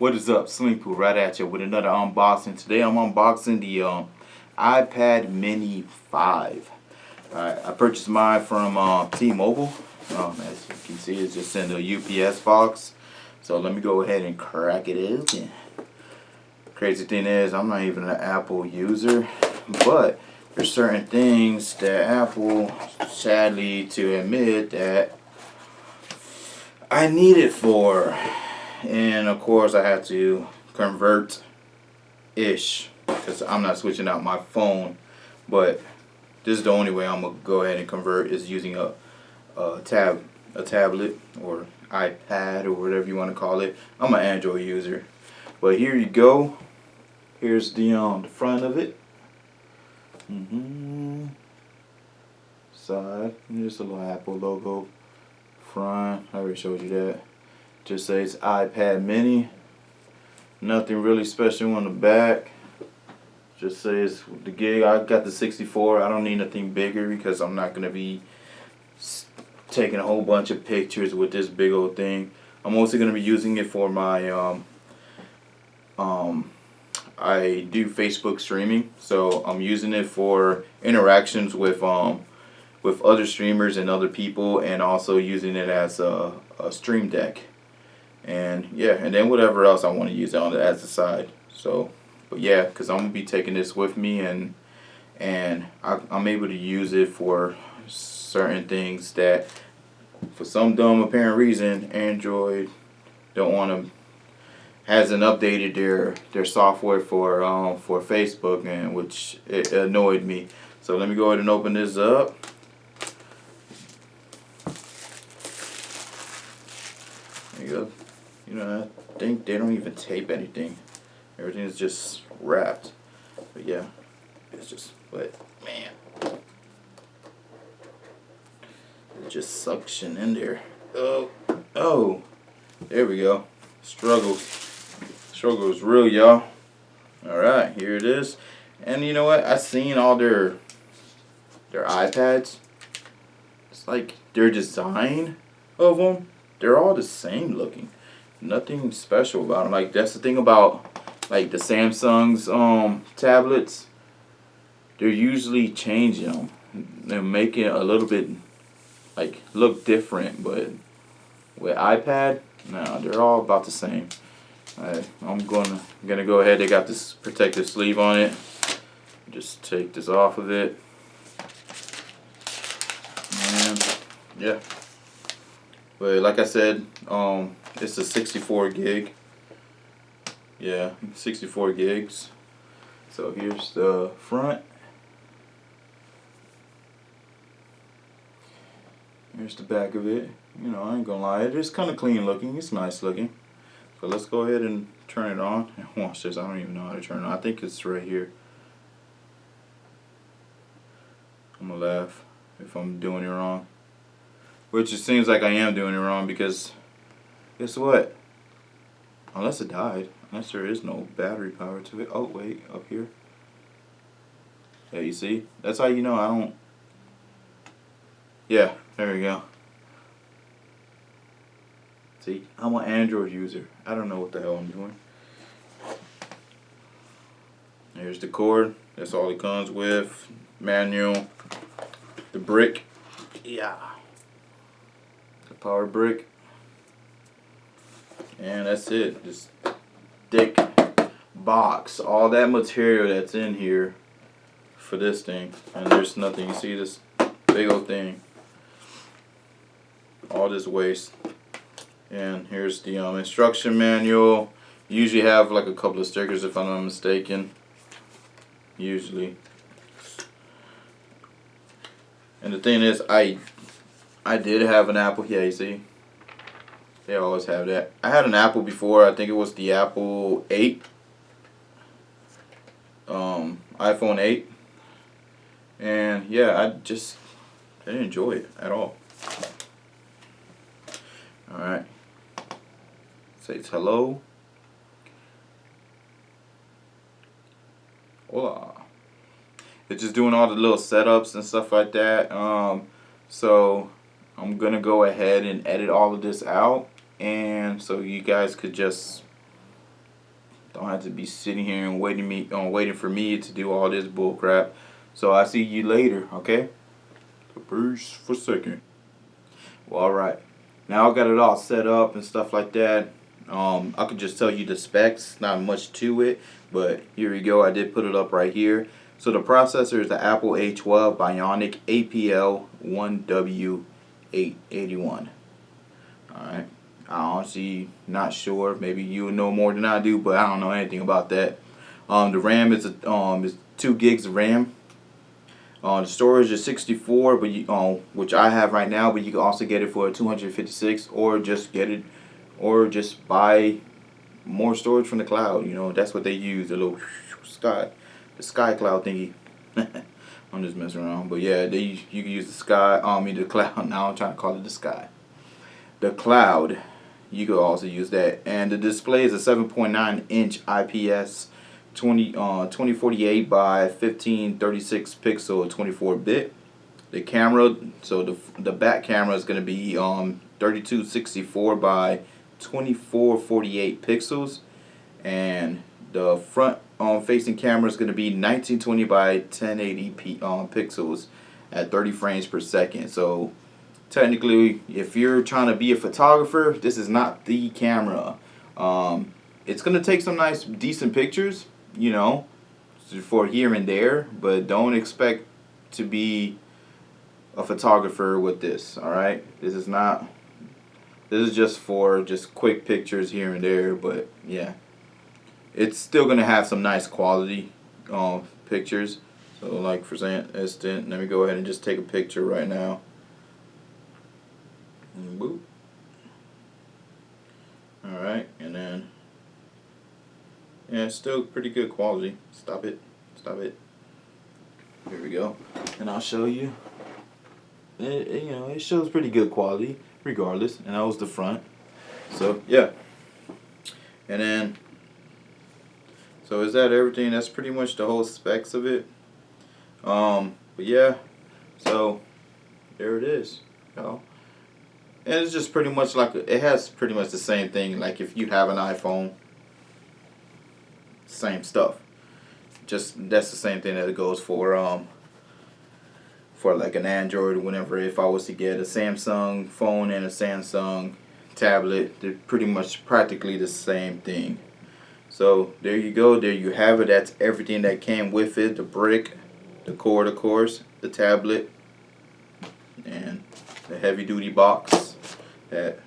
What is up, Slingpoo, right at you with another unboxing. Today I'm unboxing the iPad Mini 5. Alright, I purchased mine from T-Mobile. As you can see, it's just in the UPS box. So let me go ahead and crack it open. Crazy thing is, I'm not even an Apple user, but there's certain things that Apple, sadly to admit, that I need it for. And of course I had to convert ish because I'm not switching out my phone, but this is the only way I'm gonna go ahead and convert is using a tablet or iPad or whatever you want to call it. I'm an Android user, but here you go. Here's the front of it. Side, just a little Apple logo. Front, I already showed you that. Just says iPad Mini. Nothing really special on the back. Just says the gig. I got the 64. I don't need nothing bigger because I'm not gonna be taking a whole bunch of pictures with this big old thing. I'm also gonna be using it for my I do Facebook streaming, so I'm using it for interactions with other streamers and other people, and also using it as a stream deck. And yeah, and then whatever else I want to use it on as a side. So, but yeah, because I'm gonna be taking this with me, and I'm able to use it for certain things that, for some dumb apparent reason, Android hasn't updated their software for Facebook, and which it annoyed me. So let me go ahead and open this up. There you go. You know, I think they don't even tape anything. Everything is just wrapped. But yeah, it's just, but man, it just suction in there. Oh, there we go. Struggle is real, y'all. All right, here it is. And you know what? I seen all their iPads. It's like their design of them. They're all the same looking. Nothing special about them. Like, that's the thing about like the Samsung's tablets. They're usually changing them. They're making it a little bit like look different, but with iPad, no, they're all about the same. I'm gonna go ahead. They got this protective sleeve on it. Just take this off of it, and yeah. But like I said, it's a 64 gig. Yeah, 64 gigs. So here's the front. Here's the back of it. You know, I ain't gonna lie, it is kind of clean looking. It's nice looking. So let's go ahead and turn it on. Watch this. I don't even know how to turn it on. I think it's right here. I'm gonna laugh if I'm doing it wrong. Which it seems like I am doing it wrong, because guess what? Unless it died. Unless there is no battery power to it. Oh wait, up here. Yeah, you see? That's how you know I don't. Yeah, there we go. See, I'm an Android user. I don't know what the hell I'm doing. Here's the cord. That's all it comes with. Manual. The brick. Yeah. The power brick. And that's it. This thick box. All that material that's in here for this thing. And there's nothing. You see this big old thing. All this waste. And here's the instruction manual. You usually have like a couple of stickers if I'm not mistaken. Usually. And the thing is, I did have an Apple. Yeah, you see? They always have that. I had an Apple before. I think it was the Apple 8. iPhone 8. And yeah, I didn't enjoy it at all. Alright. Says hello. Hola. It's just doing all the little setups and stuff like that. So I'm gonna go ahead and edit all of this out, and so you guys could just Don't have to be sitting here and waiting for me to do all this bull crap. So I see you later, okay? Peace for a second. Well, alright. Now I got it all set up and stuff like that. I could just tell you the specs, not much to it, but here we go. I did put it up right here. So the processor is the Apple A12 Bionic APL1W881. Alright. I honestly not sure. Maybe you know more than I do, but I don't know anything about that. The RAM is is 2 gigs of RAM. The storage is 64, but which I have right now, but you can also get it for 256, or just buy more storage from the cloud. You know, that's what they use, the little sky cloud thingy. I'm just messing around, but yeah, you can use the the cloud. Now I'm trying to call it the sky. The cloud, you could also use that, and the display is a 7.9-inch IPS 2048 by 1536 pixel 24-bit. The camera, so the back camera is going to be 3264 by 2448 pixels, and the front facing camera is going to be 1920 by 1080 pixels at 30 frames per second. So technically, if you're trying to be a photographer, this is not the camera. It's going to take some nice decent pictures, you know, for here and there, but don't expect to be a photographer with this. Alright, this is just for quick pictures here and there, but yeah, it's still gonna have some nice quality pictures. So like for instance, let me go ahead and just take a picture right now. Boop. Alright, and then yeah, it's still pretty good quality. Stop it. Here we go, and I'll show you. You know, it shows pretty good quality regardless. And that was the front. So yeah, and then so is that everything? That's pretty much the whole specs of it. But yeah, so there it is, you know. And it's just pretty much like it has pretty much the same thing. Like if you have an iPhone, same stuff. Just that's the same thing that it goes for like an Android. Whenever if I was to get a Samsung phone and a Samsung tablet, they're pretty much practically the same thing. So there you go. There you have it. That's everything that came with it. The brick, the cord, of course, the tablet, and the heavy duty box that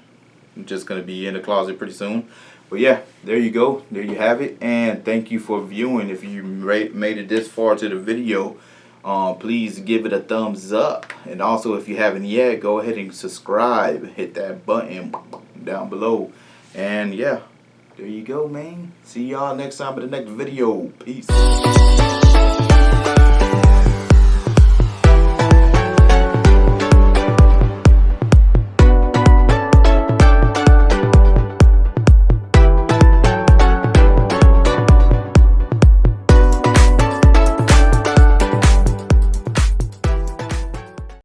I'm just gonna be in the closet pretty soon. But yeah, there you go. There you have it. And thank you for viewing. If you made it this far to the video, please give it a thumbs up. And also, if you haven't yet, go ahead and subscribe. Hit that button down below. And yeah, there you go, man. See y'all next time in the next video. Peace.